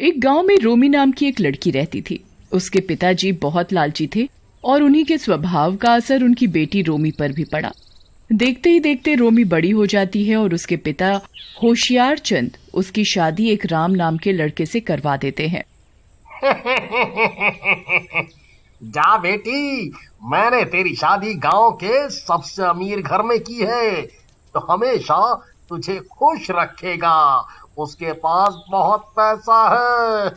एक गांव में रोमी नाम की एक लड़की रहती थी। उसके पिताजी बहुत लालची थे और उन्हीं के स्वभाव का असर उनकी बेटी रोमी पर भी पड़ा। देखते ही देखते रोमी बड़ी हो जाती है और उसके पिता होशियार चंद उसकी शादी एक राम नाम के लड़के से करवा देते हैं। जा बेटी, मैंने तेरी शादी गांव के सबसे अमीर घर में की है, तो हमेशा तुझे खुश रखेगा। उसके पास बहुत पैसा है।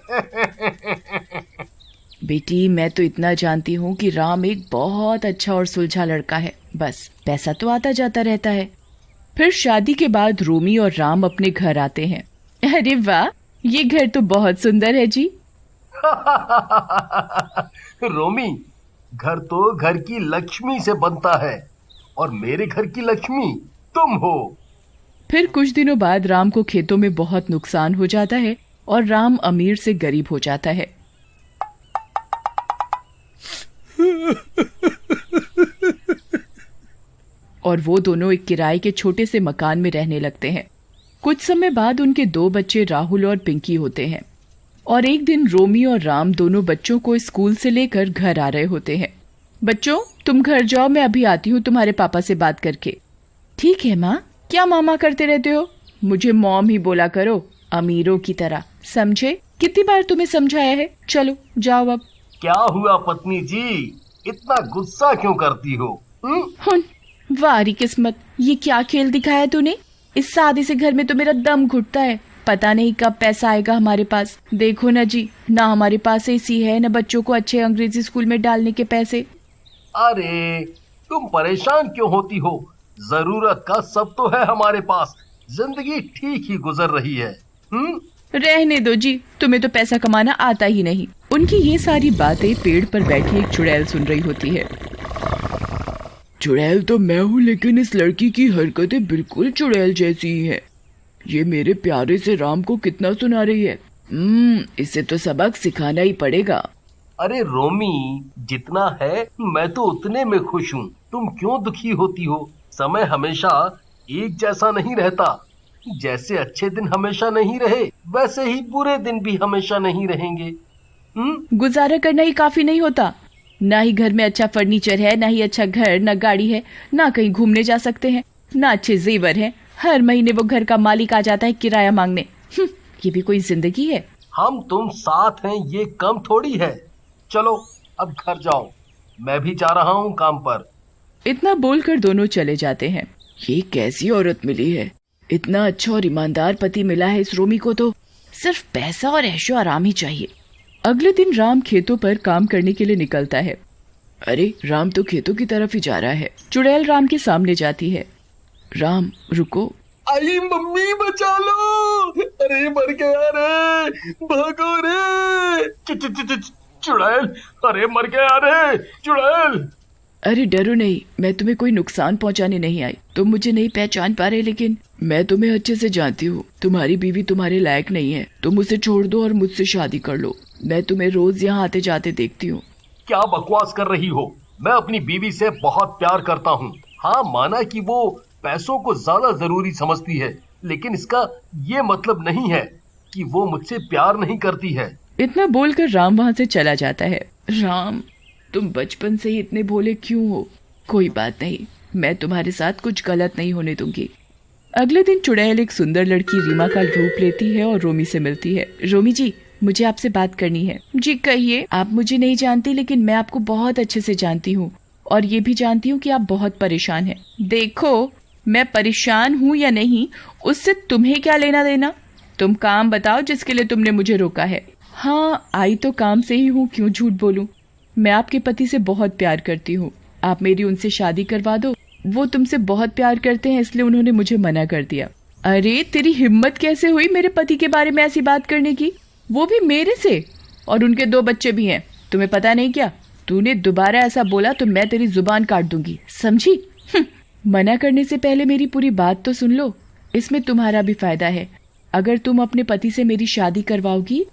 बेटी, मैं तो इतना जानती हूँ कि राम एक बहुत अच्छा और सुलझा लड़का है, बस पैसा तो आता जाता रहता है। फिर शादी के बाद रोमी और राम अपने घर आते हैं। अरे वाह, ये घर तो बहुत सुंदर है जी। रोमी, घर तो घर की लक्ष्मी से बनता है और मेरे घर की लक्ष्मी तुम हो। फिर कुछ दिनों बाद राम को खेतों में बहुत नुकसान हो जाता है और राम अमीर से गरीब हो जाता है। और वो दोनों एक किराए के छोटे से मकान में रहने लगते हैं। कुछ समय बाद उनके 2 बच्चे राहुल और पिंकी होते हैं और एक दिन रोमी और राम दोनों बच्चों को स्कूल से लेकर घर आ रहे होते हैं। बच्चों, तुम घर जाओ, मैं अभी आती हूँ तुम्हारे पापा से बात करके। ठीक है माँ। क्या मामा करते रहते हो? मुझे मॉम ही बोला करो, अमीरों की तरह, समझे? कितनी बार तुम्हें समझाया है। चलो जाओ अब। क्या हुआ पत्नी जी, इतना गुस्सा क्यों करती हो? वारी किस्मत, ये क्या खेल दिखाया तूने? इस शादी से घर में तो मेरा दम घुटता है। पता नहीं कब पैसा आएगा हमारे पास। देखो ना जी, ना हमारे पास एसी है, ना बच्चों को अच्छे अंग्रेजी स्कूल में डालने के पैसे। अरे तुम परेशान क्यों होती हो? जरूरत का सब तो है हमारे पास। जिंदगी ठीक ही गुजर रही है। रहने दो जी, तुम्हें तो पैसा कमाना आता ही नहीं। उनकी ये सारी बातें पेड़ पर बैठी एक चुड़ैल सुन रही होती है। चुड़ैल तो मैं हूँ, लेकिन इस लड़की की हरकतें बिल्कुल चुड़ैल जैसी ही है। ये मेरे प्यारे से राम को कितना सुना रही है। इसे तो सबक सिखाना ही पड़ेगा। अरे रोमी, जितना है मैं तो उतने में खुश हूँ। तुम क्यों दुखी होती हो? समय हमेशा एक जैसा नहीं रहता। जैसे अच्छे दिन हमेशा नहीं रहे, वैसे ही बुरे दिन भी हमेशा नहीं रहेंगे। गुजारा करना ही काफी नहीं होता? ना ही घर में अच्छा फर्नीचर है, ना ही अच्छा घर, ना गाड़ी है, ना कहीं घूमने जा सकते हैं, ना अच्छे जेवर हैं। हर महीने वो घर का मालिक आ जाता है किराया मांगने। ये भी कोई जिंदगी है? हम तुम साथ हैं, ये कम थोड़ी है। चलो अब घर जाओ, मैं भी जा रहा हूँ काम पर। इतना बोलकर दोनों चले जाते हैं। ये कैसी औरत मिली है? इतना अच्छा और ईमानदार पति मिला है इस रोमी को, तो सिर्फ पैसा और ऐशो आराम ही चाहिए। अगले दिन राम खेतों पर काम करने के लिए निकलता है। अरे राम तो खेतों की तरफ ही जा रहा है। चुड़ैल राम के सामने जाती है। राम रुको। आई मम्मी, बचा लो। अरे मर गया रे, भागो रे। चुड़ैल, अरे मर गया रे चुड़ैल। अरे डरो नहीं, मैं तुम्हें कोई नुकसान पहुंचाने नहीं आई। तुम मुझे नहीं पहचान पा रहे, लेकिन मैं तुम्हें अच्छे से जानती हूँ। तुम्हारी बीवी तुम्हारे लायक नहीं है। तुम उसे छोड़ दो और मुझसे शादी कर लो। मैं तुम्हें रोज यहाँ आते जाते देखती हूँ। क्या बकवास कर रही हो? मैं अपनी बीवी से बहुत प्यार करता हूँ। हाँ, माना कि वो पैसों को ज्यादा जरूरी समझती है, लेकिन इसका ये मतलब नहीं है कि वो मुझसे प्यार नहीं करती है। इतना बोलकर राम वहाँ से चला जाता है। राम, तुम बचपन से ही इतने भोले क्यों हो? कोई बात नहीं, मैं तुम्हारे साथ कुछ गलत नहीं होने दूंगी। अगले दिन चुड़ैल एक सुंदर लड़की रीमा का रूप लेती है और रोमी से मिलती है। रोमी जी, मुझे आपसे बात करनी है। जी कहिए। आप मुझे नहीं जानती, लेकिन मैं आपको बहुत अच्छे से जानती हूँ और ये भी जानती हूँ कि आप बहुत परेशान हैं। देखो, मैं परेशान हूँ या नहीं, उससे तुम्हें क्या लेना देना? तुम काम बताओ जिसके लिए तुमने मुझे रोका है। हाँ, आई तो काम से ही हूँ, क्यों झूठ बोलूं। मैं आपके पति से बहुत प्यार करती हूँ। आप मेरी उनसे शादी करवा दो। वो तुमसे बहुत प्यार करते हैं, इसलिए उन्होंने मुझे मना कर दिया। अरे तेरी हिम्मत कैसे हुई मेरे पति के बारे में ऐसी बात करने की, वो भी मेरे से? और उनके 2 बच्चे भी हैं। तुम्हें पता नहीं क्या? तूने दोबारा ऐसा बोला तो मैं तेरी जुबान काट दूंगी, समझी? मना करने से पहले मेरी पूरी बात तो सुन लो। इसमें तुम्हारा भी फायदा है। अगर तुम अपने पति से मेरी शादी करवाओगी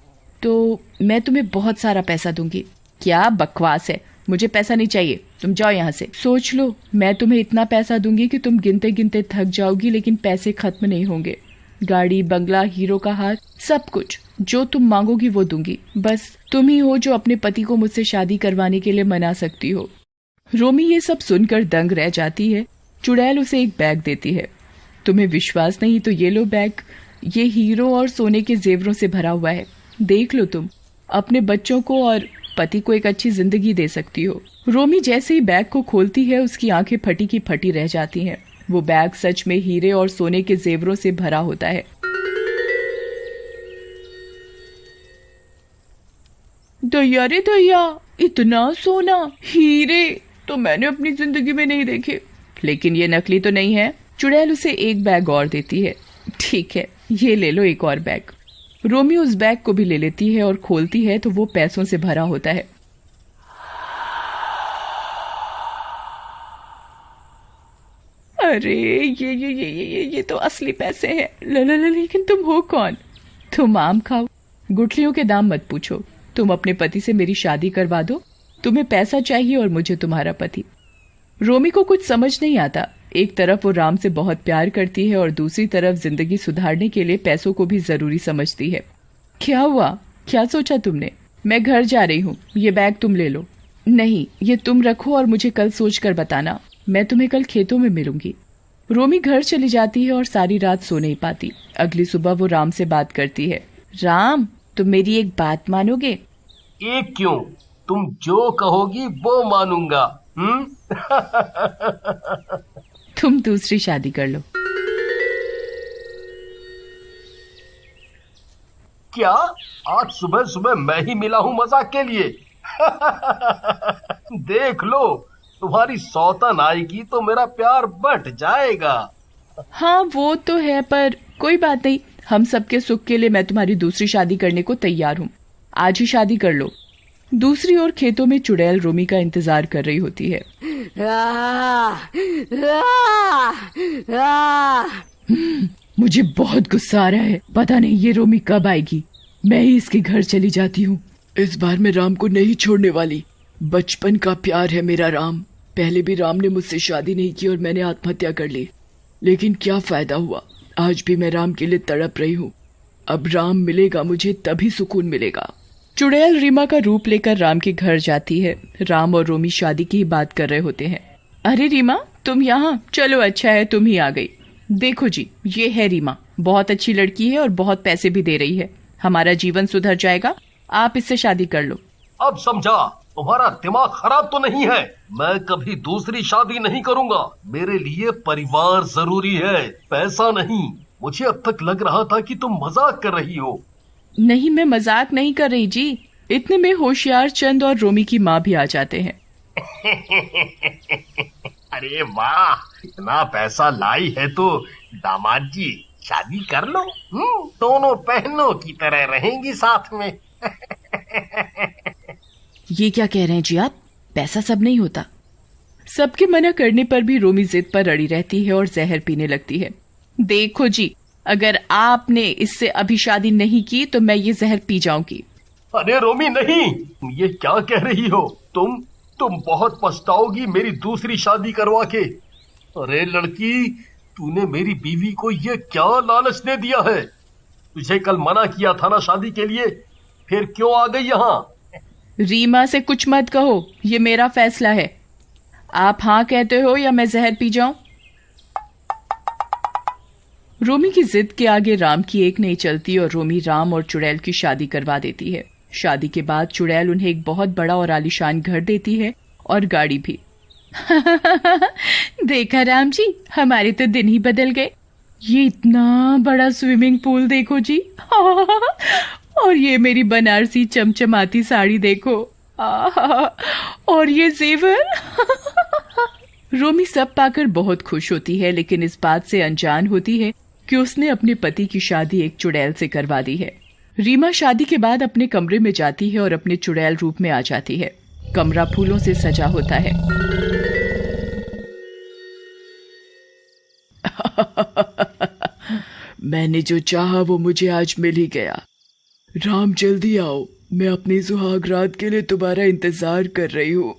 तो मैं तुम्हें बहुत सारा पैसा दूंगी। क्या बकवास है, मुझे पैसा नहीं चाहिए, तुम जाओ यहाँ से। सोच लो, मैं तुम्हें इतना पैसा दूंगी कि तुम गिनते गिनते थक जाओगी, लेकिन पैसे खत्म नहीं होंगे। गाड़ी, बंगला, हीरो का हार, सब कुछ। जो तुम मांगोगी वो दूंगी। बस तुम ही हो जो अपने पति को मुझसे शादी करवाने के लिए मना सकती हो। रोमी ये सब सुनकर दंग रह जाती है। चुड़ैल उसे एक बैग देती है। तुम्हें विश्वास नहीं तो ये लो बैग, ये हीरो और सोने के जेवरों से भरा हुआ है। देख लो, तुम अपने बच्चों को और पति को एक अच्छी जिंदगी दे सकती हो। रोमी जैसे ही बैग को खोलती है उसकी आंखें फटी की फटी रह जाती हैं। वो बैग सच में हीरे और सोने के जेवरों से भरा होता है। दया रे दया, इतना सोना, हीरे तो मैंने अपनी जिंदगी में नहीं देखे। लेकिन ये नकली तो नहीं है। चुड़ैल उसे एक बैग और देती है। ठीक है, ये ले लो एक और बैग। रोमी उस बैग को भी ले लेती है और खोलती है तो वो पैसों से भरा होता है। अरे ये तो असली पैसे हैं। लेकिन तुम हो कौन? तुम आम खाओ, गुठलियों के दाम मत पूछो। तुम अपने पति से मेरी शादी करवा दो। तुम्हें पैसा चाहिए और मुझे तुम्हारा पति। रोमी को कुछ समझ नहीं आता। एक तरफ वो राम से बहुत प्यार करती है और दूसरी तरफ जिंदगी सुधारने के लिए पैसों को भी जरूरी समझती है। क्या हुआ? क्या सोचा तुमने? मैं घर जा रही हूँ, ये बैग तुम ले लो। नहीं, ये तुम रखो और मुझे कल सोचकर बताना। मैं तुम्हें कल खेतों में मिलूंगी। रोमी घर चली जाती है और सारी रात सो नहीं पाती। अगली सुबह वो राम से बात करती है। राम, तुम मेरी एक बात मानोगे? एक क्यों, तुम जो कहोगी वो मानूंगा। तुम दूसरी शादी कर लो। क्या? आज सुबह सुबह मैं ही मिला हूँ मजाक के लिए? देख लो, तुम्हारी सौतन आएगी तो मेरा प्यार बढ़ जाएगा। हाँ वो तो है, पर कोई बात नहीं। हम सबके सुख के लिए मैं तुम्हारी दूसरी शादी करने को तैयार हूँ। आज ही शादी कर लो। दूसरी ओर खेतों में चुड़ैल रोमी का इंतजार कर रही होती है। मुझे बहुत गुस्सा आ रहा है। पता नहीं ये रोमी कब आएगी। मैं ही इसके घर चली जाती हूँ। इस बार मैं राम को नहीं छोड़ने वाली। बचपन का प्यार है मेरा राम। पहले भी राम ने मुझसे शादी नहीं की और मैंने आत्महत्या कर ली, लेकिन क्या फायदा हुआ। आज भी मैं राम के लिए तड़प रही हूँ। अब राम मिलेगा मुझे तभी सुकून मिलेगा। चुड़ैल रीमा का रूप लेकर राम के घर जाती है। राम और रोमी शादी की ही बात कर रहे होते हैं। अरे रीमा, तुम यहाँ? चलो अच्छा है तुम ही आ गई। देखो जी, ये है रीमा। बहुत अच्छी लड़की है और बहुत पैसे भी दे रही है। हमारा जीवन सुधर जाएगा। आप इससे शादी कर लो। अब समझा, तुम्हारा दिमाग खराब तो नहीं है। मैं कभी दूसरी शादी नहीं करूंगा। मेरे लिए परिवार जरूरी है, पैसा नहीं। मुझे अब तक लग रहा था कि तुम मजाक कर रही हो। नहीं, मैं मजाक नहीं कर रही जी। इतने में होशियार चंद और रोमी की माँ भी आ जाते हैं। अरे वाह, इतना पैसा लाई है तो दामाद जी शादी कर लो। दोनों बहनों की तरह रहेंगी साथ में। ये क्या कह रहे हैं जी आप? पैसा सब नहीं होता। सबके मना करने पर भी रोमी जिद पर अड़ी रहती है और जहर पीने लगती है। देखो जी, अगर आपने इससे अभी शादी नहीं की तो मैं ये जहर पी जाऊंगी। अरे रोमी नहीं, ये क्या कह रही हो? तुम बहुत पछताओगी मेरी दूसरी शादी करवा के। अरे लड़की, तूने मेरी बीवी को ये क्या लालच दे दिया है? तुझे कल मना किया था ना शादी के लिए, फिर क्यों आ गई यहाँ? रीमा से कुछ मत कहो, ये मेरा फैसला है। आप हाँ कहते हो या मैं जहर पी जाऊं? रोमी की जिद के आगे राम की एक नहीं चलती और रोमी राम और चुड़ैल की शादी करवा देती है। शादी के बाद चुड़ैल उन्हें एक बहुत बड़ा और आलीशान घर देती है और गाड़ी भी। देखा राम जी, हमारे तो दिन ही बदल गए। ये इतना बड़ा स्विमिंग पूल देखो जी। और ये मेरी बनारसी चमचमाती साड़ी देखो। और ये जेवर। रोमी सब पाकर बहुत खुश होती है, लेकिन इस बात से अनजान होती है कि उसने अपने पति की शादी एक चुड़ैल से करवा दी है। रीमा शादी के बाद अपने कमरे में जाती है और अपने चुड़ैल रूप में आ जाती है। कमरा फूलों से सजा होता है। मैंने जो चाहा वो मुझे आज मिल ही गया। राम जल्दी आओ, मैं अपनी सुहाग रात के लिए तुम्हारा इंतजार कर रही हूँ।